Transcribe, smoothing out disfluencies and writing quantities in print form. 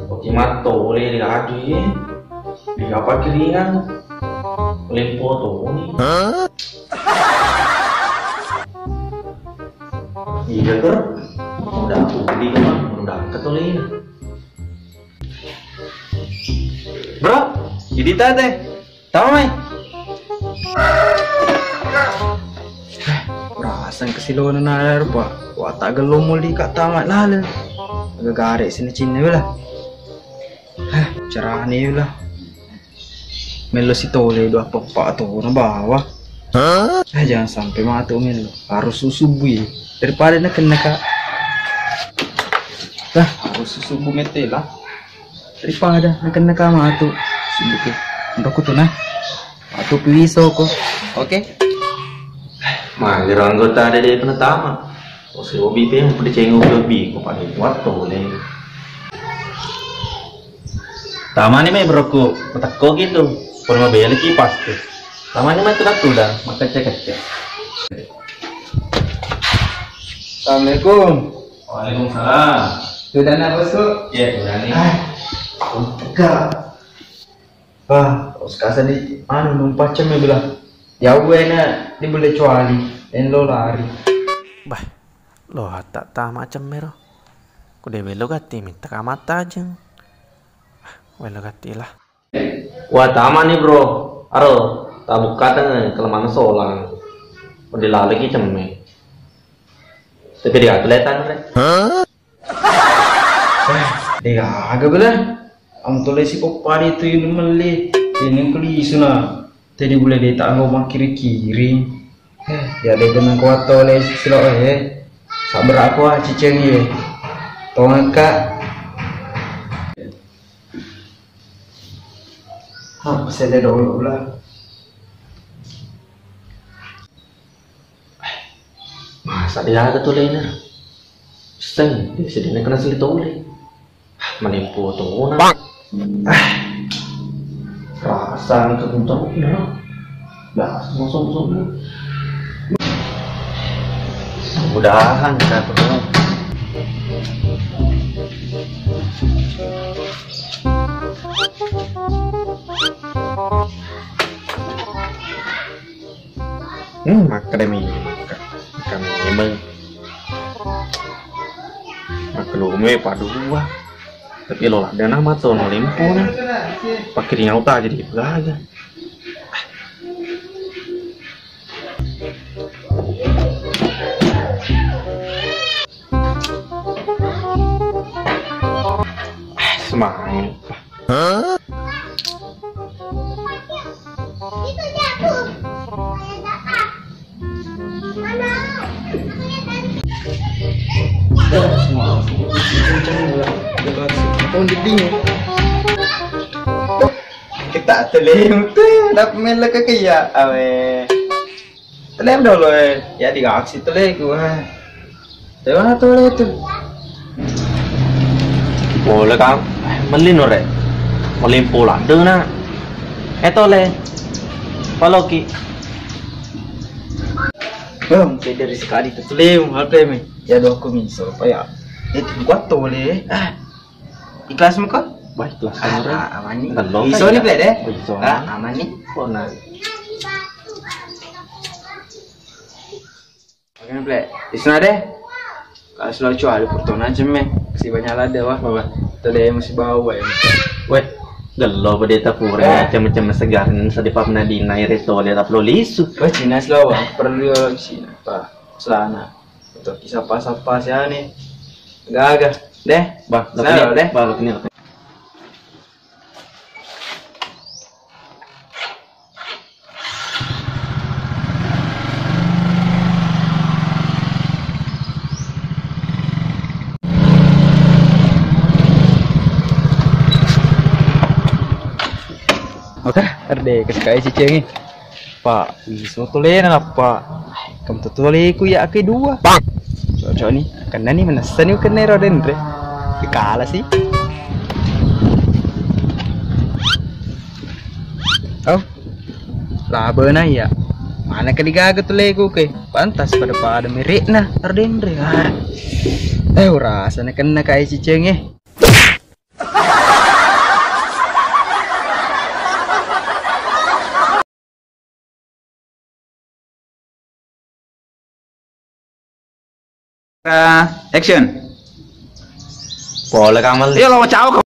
Oke mato oleh lagi di apa kiringan lempo tuh nih. Iya kan? Udah aku beli kan, udah ketulin. Bro, jadi tadi, tahu mai? Rasan kesilonan air pak, wah tak gelom muli kat tamat lah. Agak garek sini Cina lah. Cerah nih lah. Melo si tole dua pepak tuh na bawah. Jangan sampai mati melo. Harus susubu daripada nak kena kak. Harus susubu mete lah. Daripada nak kena kak matu. Subuh ke. Untuk tu nah. Matu piso ko. Oke. Mah anggota ada dia kena tamat. Oh si Obi tu yang pada cengok lebih kau pakai waktu boleh. Taman ni mai beroko, petako gitu. Kalau mau beli kipas tu. Taman ni mai tu dah, makan cek. Assalamualaikum. Waalaikumsalam. Sudah nak bosku? Ya, sudah ni. Enggak. Sekarang di numpak cem bilang. Ya gue nak ni boleh cuali, en lo lari. Bah, lo tak macam mero. Kude belo gati minta kamata aja. Belo gati lah. Wah taman ni bro, aro tak buka tangan kelemahan solang. Udah lagi ceme. Tapi dia kelihatan re. Dia agak belah. Am tulis si popari tu yang meli, ini kuli isuna. Jadi boleh dia tak ngomong kiri. Ya dia kena kuat oleh silo sabar aku cicing ye. Tolong kak. Saya dah dulu lah. Masa dia ada tu lainnya. Steng, dia sedih kena sili tole. Menipu tu na. Rasa itu untuk na. Dah, musuh. Mudahan kita tuh. Akademi kami emang akademi padu dua tapi lo lah dana mata no lempo na pakai ringan uta jadi belaga semangat kita telem tu dapat main lagi kaya awe telem dulu ya di aksi telem gua mana telem tu boleh kan melin ore melin pola dena etole paloki bang dari sekali tu telem hal telem ya dua kumis supaya itu kuat tu boleh ikhlas muka baiklah aman ni iso ni play deh aman ni pona oke play isna deh kalau selalu cuali pertona jemme si banyak lada wah bawa tadi masih bawa ya weh gelo pada tapure macam-macam segaran sedipap nadina ireto dia tak perlu lisu wah Cina selalu perlu Cina pak selana untuk kisah apa sih nih agak deh bah deh balok ni oke ada kesukaan cicing ni pak iso tulen apa kamu tulen ku ya ke dua cocok nih karena nih menesan nih kena roden re kalah sih oh laba na ya mana kali gagal tulen ku ke pantas pada mirip nah roden re Rasanya kena kayak ciceng ya. Action. Boleh Kamal. Iya lo mau caw